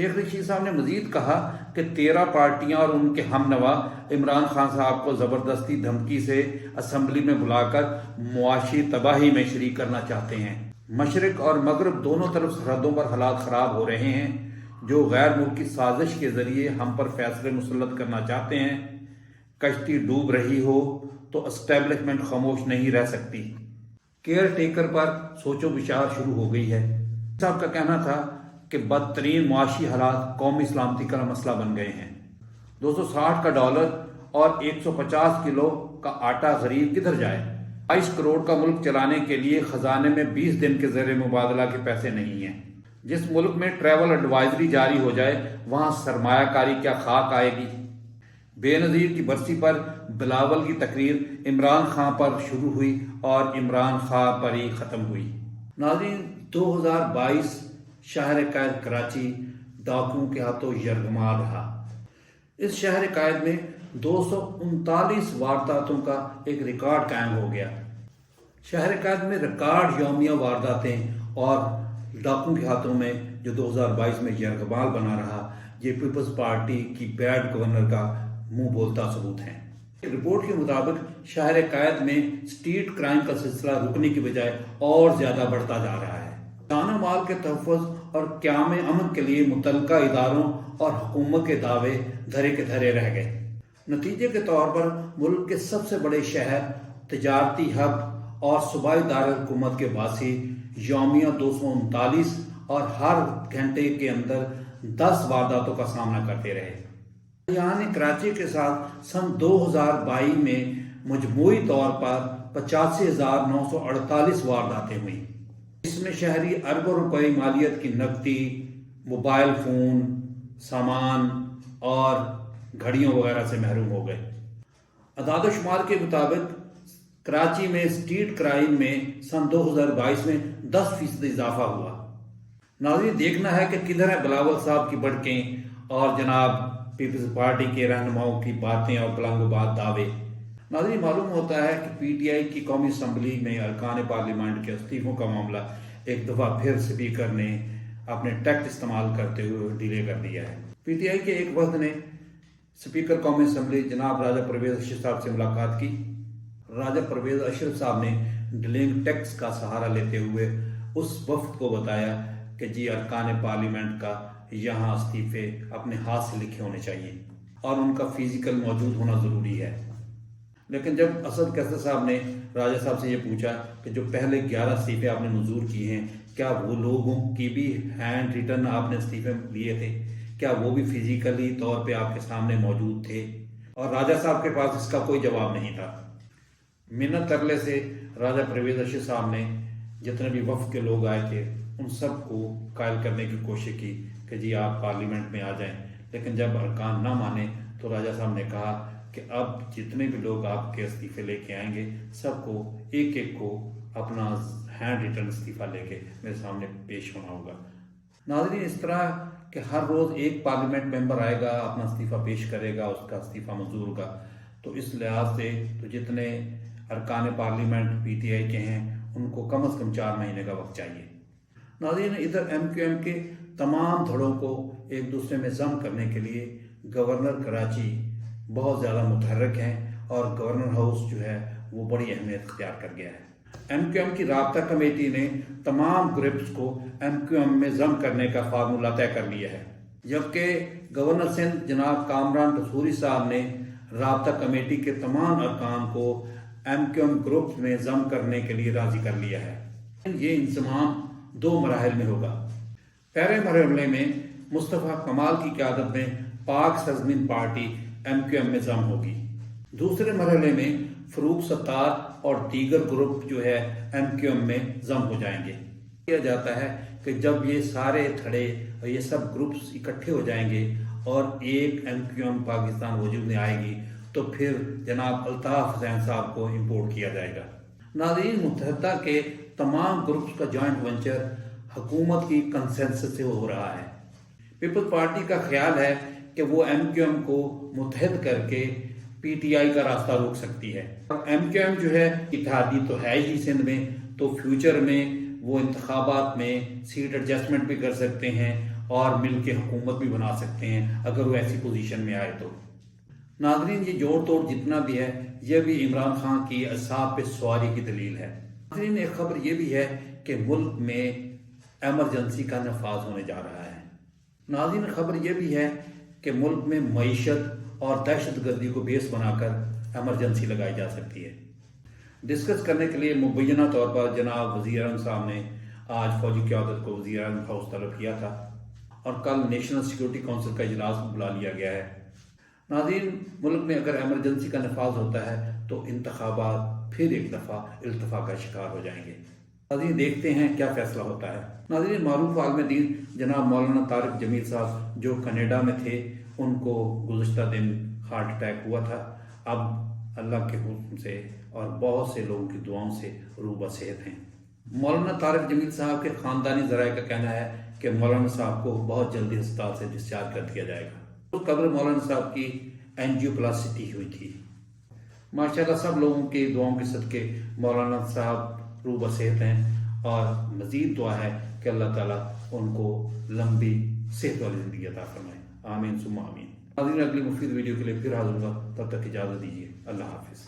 شیخ رشید صاحب نے مزید کہا کہ 13 پارٹیاں اور ان کے ہم نوا عمران خان صاحب کو زبردستی دھمکی سے اسمبلی میں بلا کر معاشی تباہی میں شریک کرنا چاہتے ہیں۔ مشرق اور مغرب دونوں طرف سرحدوں پر حالات خراب ہو رہے ہیں۔ جو غیر ملکی سازش کے ذریعے ہم پر فیصلے مسلط کرنا چاہتے ہیں۔ کشتی ڈوب رہی ہو تو اسٹیبلشمنٹ خاموش نہیں رہ سکتی۔ کیئر ٹیکر پر سوچ و بچار شروع ہو گئی ہے۔ صاحب کا کہنا تھا کہ بدترین معاشی حالات قومی سلامتی کا مسئلہ بن گئے ہیں۔ 260 کا ڈالر اور 150 کلو کا آٹا غریب کدھر جائے؟ 22 کروڑ کا ملک چلانے کے لیے خزانے میں 20 دن کے زیر مبادلہ کے پیسے نہیں ہیں۔ جس ملک میں ٹریول ایڈوائزری جاری ہو جائے وہاں سرمایہ کاری کیا خاک آئے گی؟ بے نظیر کی برسی پر بلاول کی تقریر عمران خان پر شروع ہوئی اور عمران خان پر ہی ختم ہوئی۔ ناظرین، 2022 شہر قائد کراچی ڈاکوؤں کے ہاتھوں یرغمال رہا۔ اس شہر قائد میں 239 وارداتوں کا ایک ریکارڈ قائم ہو گیا۔ شہر قائد میں ریکارڈ یومیہ وارداتیں اور ڈاکوؤں کے ہاتھوں میں جو 2022 میں یرغمال بنا رہا، یہ پیپلز پارٹی کی بیڈ گورنر کا منہ بولتا ثبوت ہے۔ ایک رپورٹ کے مطابق شہر قائد میں اسٹریٹ کرائم کا سلسلہ رکنے کی بجائے اور زیادہ بڑھتا جا رہا ہے۔ جان و مال کے تحفظ اور قیام امن کے لیے متعلقہ اداروں اور حکومت کے دعوے دھرے کے دھرے رہ گئے۔ نتیجے کے طور پر ملک کے سب سے بڑے شہر، تجارتی ہب اور صوبائی دارالحکومت کے باسی یومیہ 239 اور ہر گھنٹے کے اندر 10 وارداتوں کا سامنا کرتے رہے۔ یعنی کراچی کے ساتھ سن 2022 میں مجموعی طور پر 85,948 وارداتیں ہوئیں۔ اس میں شہری اربوں روپے مالیت کی نقدی، موبائل فون، سامان اور گھڑیوں وغیرہ سے محروم ہو گئے۔ اعداد و شمار کے مطابق کراچی میں اسٹریٹ کرائم میں سن 2022 میں 10% اضافہ ہوا۔ ناظرین، دیکھنا ہے کہ کدھر ہے بلاول صاحب کی بڑکیں اور جناب پیپلز پارٹی کے رہنماؤں کی باتیں اور بلند و بات دعوے۔ ناظرین، معلوم ہوتا ہے کہ پی ٹی آئی کی قومی اسمبلی میں ارکان پارلیمنٹ کے استعفوں کا معاملہ ایک دفعہ پھر اسپیکر نے اپنے ٹیکٹ استعمال کرتے ہوئے ڈیلے کر دیا ہے۔ پی ٹی آئی کے ایک وفد نے اسپیکر قومی اسمبلی جناب راجہ پرویز اشرف صاحب سے ملاقات کی۔ راجہ پرویز اشرف صاحب نے ڈیلنگ ٹیکس کا سہارا لیتے ہوئے اس وفد کو بتایا کہ جی ارکان پارلیمنٹ کا یہاں استعفے اپنے ہاتھ سے لکھے ہونے چاہیے اور ان کا فزیکل موجود ہونا ضروری ہے۔ لیکن جب اسد کیسر صاحب نے راجہ صاحب سے یہ پوچھا کہ جو پہلے 11 استعفے آپ نے منظور کیے ہیں، کیا وہ لوگوں کی بھی ہینڈ ریٹن آپ نے استعفے لیے تھے؟ کیا وہ بھی فزیکلی طور پہ آپ کے سامنے موجود تھے؟ اور راجہ صاحب کے پاس اس کا کوئی جواب نہیں تھا۔ منت ترلے سے راجہ پرویز اشرف صاحب نے جتنے بھی وفد کے لوگ آئے تھے ان سب کو قائل کرنے کی کوشش کی کہ جی آپ پارلیمنٹ میں آ جائیں، لیکن جب ارکان نہ مانے تو راجہ صاحب نے کہا کہ اب جتنے بھی لوگ آپ کے استعفے لے کے آئیں گے سب کو ایک ایک کو اپنا ہینڈ ریٹن استعفیٰ لے کے میرے سامنے پیش ہونا ہوگا۔ ناظرین، اس طرح کہ ہر روز ایک پارلیمنٹ ممبر آئے گا، اپنا استعفیٰ پیش کرے گا، اس کا استعفیٰ منظور ہوگا، تو اس لحاظ سے تو جتنے ارکان پارلیمنٹ پی ٹی آئی کے ہیں ان کو کم از کم 4 مہینے کا وقت چاہیے۔ ناظرین، ادھر ایم کیو ایم کے تمام دھڑوں کو ایک دوسرے میں ضم کرنے کے لیے گورنر کراچی بہت زیادہ متحرک ہیں اور گورنر ہاؤس جو ہے وہ بڑی اہمیت اختیار کر گیا ہے۔ ایم کیو ایم کی رابطہ کمیٹی نے تمام گروپس کو ایم کیو ایم میں ضم کرنے کا فارمولہ طے کر لیا ہے، جبکہ گورنر سندھ جناب کامران ٹسوری صاحب نے رابطہ کمیٹی کے تمام ارکان کو ایم کیو ایم گروپ میں ضم کرنے کے لیے راضی کر لیا ہے۔ یہ انضمام 2 مراحل میں ہوگا۔ پہلے مرحلے میں مصطفیٰ کمال کی قیادت میں پاک سرزمین پارٹی ایم کیو ایم میں ضم ہوگی۔ دوسرے مرحلے میں فروخ ستار اور دیگر گروپ جو ہے ایم کیو ایم میں ضم ہو جائیں گے۔ کیا جاتا ہے کہ جب یہ سارے تھڑے اور یہ سب گروپس اکٹھے ہو جائیں گے اور ایک ایم کیو ایم پاکستان وجود میں آئے گی تو پھر جناب الطاف حسین صاحب کو امپورٹ کیا جائے گا۔ ناظرین، متحدہ کے تمام گروپس کا جوائنٹ ونچر حکومت کی کنسنسس سے ہو رہا ہے۔ پیپلز پارٹی کا خیال ہے کہ وہ ایم کیو ایم کو متحد کر کے پی ٹی آئی کا راستہ روک سکتی ہے۔ ایم کیو ایم جو ہے اتحادی تو ہے ہی سندھ میں، تو فیوچر میں وہ انتخابات میں سیٹ ایڈجسٹمنٹ بھی کر سکتے ہیں اور مل کے حکومت بھی بنا سکتے ہیں اگر وہ ایسی پوزیشن میں آئے تو۔ ناظرین یہ جوڑ توڑ جتنا بھی ہے یہ بھی عمران خان کی اعصاب پہ سواری کی دلیل ہے۔ ناظرین ایک خبر یہ بھی ہے کہ ملک میں ایمرجنسی کا نفاذ ہونے جا رہا ہے۔ ناظرین خبر یہ بھی ہے کہ ملک میں معیشت اور دہشت گردی کو بیس بنا کر ایمرجنسی لگائی جا سکتی ہے۔ ڈسکس کرنے کے لیے مبینہ طور پر جناب وزیر اعظم صاحب نے آج فوجی قیادت کو وزیر اعظم ہاؤس طلب کیا تھا اور کل نیشنل سیکورٹی کونسل کا اجلاس بلا لیا گیا ہے۔ ناظرین ملک میں اگر ایمرجنسی کا نفاذ ہوتا ہے تو انتخابات پھر ایک دفعہ التفا کا شکار ہو جائیں گے۔ ناظرین دیکھتے ہیں کیا فیصلہ ہوتا ہے۔ ناظرین معروف عالم دین جناب مولانا طارق جمیل صاحب جو کینیڈا میں تھے ان کو گزشتہ دن ہارٹ اٹیک ہوا تھا۔ اب اللہ کے حکم سے اور بہت سے لوگوں کی دعاؤں سے روبہ صحت ہیں۔ مولانا طارق جمیل صاحب کے خاندانی ذرائع کا کہنا ہے کہ مولانا صاحب کو بہت جلدی ہسپتال سے ڈسچارج کر دیا جائے گا۔ قبل مولانا صاحب کی اینجیوپلاسٹی ہوئی تھی۔ ماشاءاللہ سب لوگوں کی دعاؤں کے صدقے مولانا صاحب روبہ صحت ہیں اور مزید دعا ہے کہ اللہ تعالیٰ ان کو لمبی صحت والی زندگی عطا فرمائے۔ آمین ثم آمین۔ ناظرین اگلی مفید ویڈیو کے لیے پھر حاضر ہوں گا، تب تک اجازت دیجیے۔ اللہ حافظ۔